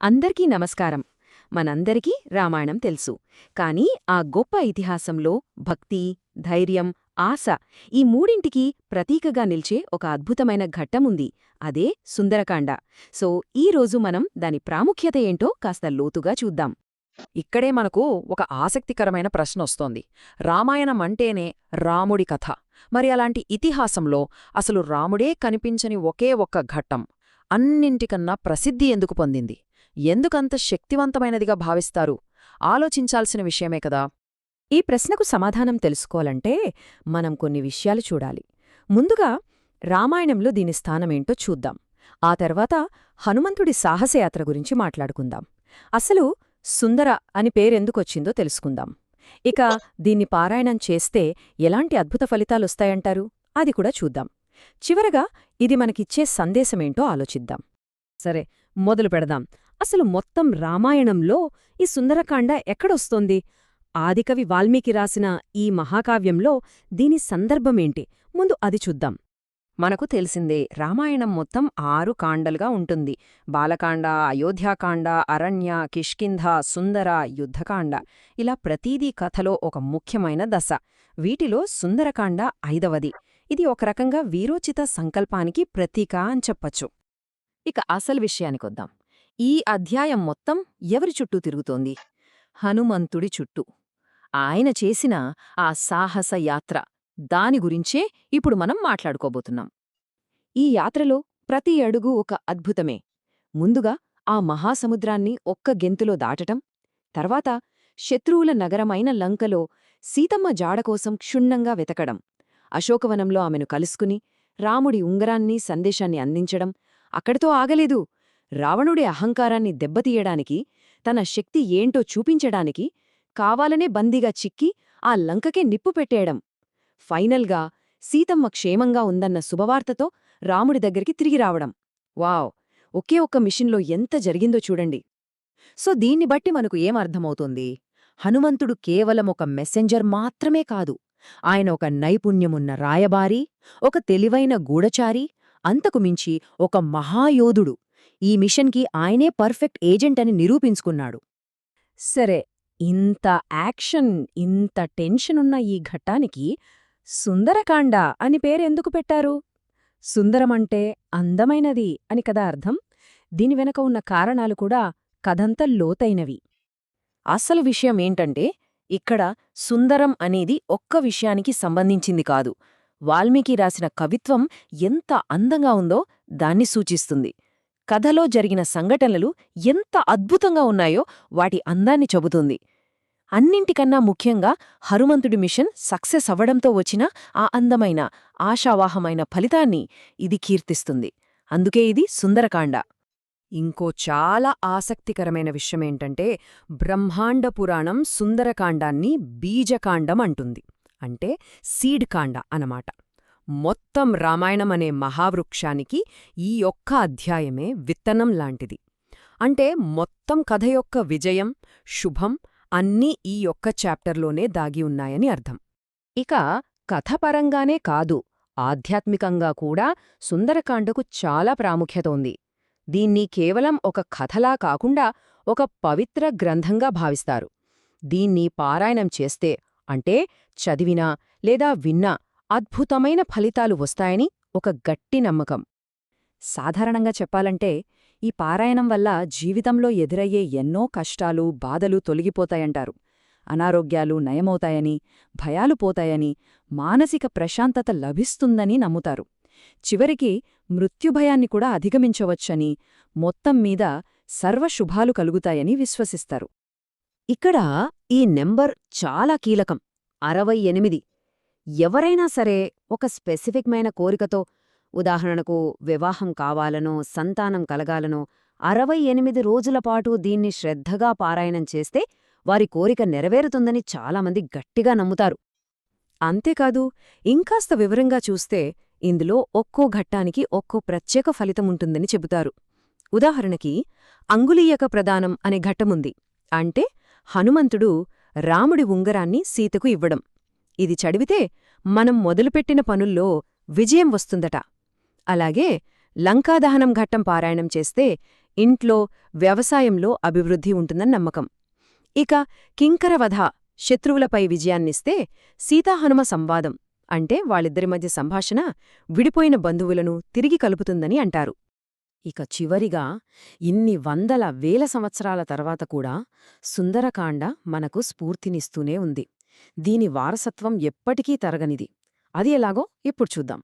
అందరికీ నమస్కారం. మనందరికీ రామాయణం తెలుసు. కానీ ఆ గొప్ప ఇతిహాసంలో భక్తి, ధైర్యం, ఆశ ఈ మూడింటికి ప్రతీకగా నిల్చే ఒక అద్భుతమైన ఘట్టముంది. అదే సుందరకాండ. సో ఈరోజు మనం దాని ప్రాముఖ్యత ఏంటో కాస్త లోతుగా చూద్దాం. ఇక్కడే మనకు ఒక ఆసక్తికరమైన ప్రశ్నొస్తోంది. రామాయణం అంటేనే రాముడి కథ. మరి అలాంటి ఇతిహాసంలో అసలు రాముడే కనిపించని ఒకే ఒక్క ఘట్టం అన్నింటికన్నా ప్రసిద్ధి ఎందుకు పొందింది? ఎందుకంత శక్తివంతమైనదిగా భావిస్తారు? ఆలోచించాల్సిన విషయమే కదా. ఈ ప్రశ్నకు సమాధానం తెలుసుకోవాలంటే మనం కొన్ని విషయాలు చూడాలి. ముందుగా రామాయణంలో దీని స్థానమేంటో చూద్దాం. ఆ తర్వాత హనుమంతుడి సాహసయాత్ర గురించి మాట్లాడుకుందాం. అసలు సుందర అని పేరెందుకొచ్చిందో తెలుసుకుందాం. ఇక దీన్ని పారాయణం చేస్తే ఎలాంటి అద్భుత ఫలితాలొస్తాయంటారు అది కూడా చూద్దాం. చివరగా ఇది మనకిచ్చే సందేశమేంటో ఆలోచిద్దాం. సరే, మొదలు పెడదాం. అసలు మొత్తం రామాయణంలో ఈ సుందరకాండ ఎక్కడొస్తోంది? ఆదికవి వాల్మీకి రాసిన ఈ మహాకావ్యంలో దీని సందర్భమేంటి? ముందు అది చూద్దాం. మనకు తెలిసిందే, రామాయణం మొత్తం 6 కాండలుగా ఉంటుంది. బాలకాండ, అయోధ్యాకాండ, అరణ్య, కిష్కింధ, సుందర, యుద్ధకాండ. ఇలా ప్రతీదీ కథలో ఒక ముఖ్యమైన దశ. వీటిలో సుందరకాండ 5వది. ఇది ఒక రకంగా వీరోచిత సంకల్పానికి ప్రతీక అని చెప్పచ్చు. ఇక అసలు విషయానికొద్దాం. ఈ అధ్యాయం మొత్తం ఎవరి చుట్టూ తిరుగుతోంది? హనుమంతుడి చుట్టూ. ఆయన చేసిన ఆ సాహస యాత్ర, దాని గురించే ఇప్పుడు మనం మాట్లాడుకోబోతున్నాం. ఈ యాత్రలో ప్రతి అడుగు ఒక అద్భుతమే. ముందుగా ఆ మహాసముద్రాన్ని ఒక్క గెంతులో దాటటం, తర్వాత శత్రువుల నగరమైన లంకలో సీతమ్మ జాడకోసం క్షుణ్ణంగా వెతకడం, అశోకవనంలో ఆమెను కలుసుకుని రాముడి ఉంగరాన్ని సందేశాన్ని అందించడం. అక్కడితో ఆగలేదు. రావణుడి అహంకారాన్ని దెబ్బతీయడానికి, తన శక్తి ఏంటో చూపించడానికి కావాలనే బందీగా చిక్కి ఆ లంకకే నిప్పు పెట్టేయడం. ఫైనల్గా సీతమ్మ క్షేమంగా ఉందన్న శుభవార్తతో రాముడి దగ్గరికి తిరిగి రావడం. వావ్! ఒకే ఒక్క మిషన్లో ఎంత జరిగిందో చూడండి. సో దీన్ని బట్టి మనకు ఏం అర్థమవుతుంది? హనుమంతుడు కేవలం ఒక మెసెంజర్ మాత్రమే కాదు. ఆయన ఒక నైపుణ్యమున్న రాయబారి, ఒక తెలివైన గూఢచారి, అంతకుమించి ఒక మహాయోధుడు. ఈ మిషన్కి ఆయనే పర్ఫెక్ట్ ఏజెంట్ అని నిరూపించుకున్నాడు. సరే, ఇంత యాక్షన్, ఇంత టెన్షనున్న ఈ ఘట్టానికి సుందరకాండ అని పేరెందుకు పెట్టారు? సుందరమంటే అందమైనది అని కదా అర్థం. దీని వెనక ఉన్న కారణాలు కూడా కథంత లోతైనవి. అసలు విషయం ఏంటంటే, ఇక్కడ సుందరం అనేది ఒక్క విషయానికి సంబంధించింది కాదు. వాల్మీకి రాసిన కవిత్వం ఎంత అందంగా ఉందో దాన్ని సూచిస్తుంది. కథలో జరిగిన సంఘటనలు ఎంత అద్భుతంగా ఉన్నాయో వాటి అందాన్ని చెబుతుంది. అన్నింటికన్నా ముఖ్యంగా హనుమంతుడి మిషన్ సక్సెస్ అవ్వడంతో వచ్చిన ఆ అందమైన, ఆశావాహమైన ఫలితాన్ని ఇది కీర్తిస్తుంది. అందుకే ఇది సుందరకాండ. ఇంకో చాలా ఆసక్తికరమైన విషయమేంటంటే, బ్రహ్మాండ పురాణం సుందరకాండాన్ని బీజకాండం అంటుంది. అంటే సీడ్ కాండ అనమాట. మొత్తం రామాయణమనే మహావృక్షానికి ఈ ఒక్క అధ్యాయమే విత్తనం లాంటిది. అంటే మొత్తం కథ యొక్క విజయం, శుభం అన్నీ ఈ ఒక్క చాప్టర్లోనే దాగి ఉన్నాయని అర్థం. ఇక కథపరంగానే కాదు, ఆధ్యాత్మికంగా కూడా సుందరకాండకు చాలా ప్రాముఖ్యత ఉంది. దీన్ని కేవలం ఒక కథలా కాకుండా ఒక పవిత్ర గ్రంథంగా భావిస్తారు. దీన్ని పారాయణం చేస్తే, అంటే చదివినా లేదా విన్నా అద్భుతమైన ఫలితాలు వస్తాయని ఒక గట్టి నమ్మకం. సాధారణంగా చెప్పాలంటే, ఈ పారాయణం వల్ల జీవితంలో ఎదురయ్యే ఎన్నో కష్టాలు, బాధలు తొలగిపోతాయంటారు. అనారోగ్యాలు నయమవుతాయని, భయాలు పోతాయని, మానసిక ప్రశాంతత లభిస్తుందని నమ్ముతారు. చివరికి మృత్యుభయాన్ని కూడా అధిగమించవచ్చని, మొత్తం మీద సర్వశుభాలు కలుగుతాయని విశ్వసిస్తారు. ఇక్కడ ఈ నెంబర్ చాలా కీలకం, 68. ఎవరైనా సరే ఒక స్పెసిఫిక్మైన కోరికతో, ఉదాహరణకు వివాహం కావాలనో, సంతానం కలగాలనో 68 రోజులపాటు దీన్ని శ్రద్ధగా పారాయణం చేస్తే వారి కోరిక నెరవేరుతుందని చాలామంది గట్టిగా నమ్ముతారు. అంతేకాదు, ఇంకాస్త వివరంగా చూస్తే ఇందులో ఒక్కో ఘట్టానికి ఒక్కో ప్రత్యేక ఫలితముంటుందని చెబుతారు. ఉదాహరణకి అంగుళీయక ప్రదానం అనే ఘట్టముంది. అంటే హనుమంతుడు రాముడి ఉంగరాన్ని సీతకు ఇవ్వడం. ఇది చదివితే మనం మొదలుపెట్టిన పనుల్లో విజయం వస్తుందట. అలాగే లంకాదహనం ఘట్టం పారాయణం చేస్తే ఇంట్లో, వ్యవసాయంలో అభివృద్ధి ఉంటుందని నమ్మకం. ఇక కింకరవధ శత్రువులపై విజయాన్నిస్తే సీతాహనుమ సంవాదం అంటే వాళ్ళిద్దరి మధ్య సంభాషణ విడిపోయిన బంధువులను తిరిగి కలుపుతుందని అంటారు. ఇక చివరిగా ఇన్ని వందల వేల సంవత్సరాల తర్వాత కూడా సుందరకాండ మనకు స్ఫూర్తినిస్తూనే ఉంది. దీని వారసత్వం ఎప్పటికీ తరగనిది. అది ఎలాగో ఇప్పుడు చూద్దాం.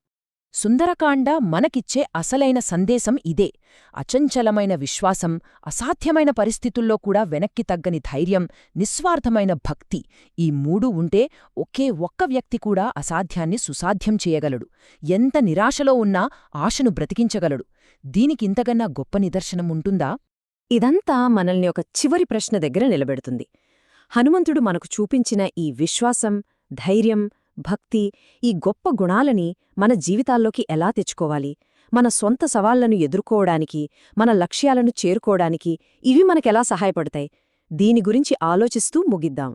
సుందరకాండ మనకిచ్చే అసలైన సందేశం ఇదే. అచంచలమైన విశ్వాసం, అసాధ్యమైన పరిస్థితుల్లో కూడా వెనక్కి తగ్గని ధైర్యం, నిస్వార్థమైన భక్తి, ఈ మూడూ ఉంటే ఒకే ఒక్క వ్యక్తి కూడా అసాధ్యాన్ని సుసాధ్యం చేయగలడు. ఎంత నిరాశలో ఉన్నా ఆశను బ్రతికించగలడు. దీనికింతకన్నా గొప్ప నిదర్శనం ఉంటుందా? ఇదంతా మనల్ని ఒక చివరి ప్రశ్న దగ్గర నిలబెడుతుంది. హనుమంతుడు మనకు చూపించిన ఈ విశ్వాసం, ధైర్యం, భక్తి, ఈ గొప్ప గుణాలని మన జీవితాల్లోకి ఎలా తెచ్చుకోవాలి? మన సొంత సవాళ్లను ఎదుర్కోవడానికి, మన లక్ష్యాలను చేరుకోవడానికి ఇవి మనకెలా సహాయపడతాయి? దీని గురించి ఆలోచిస్తూ ముగిద్దాం.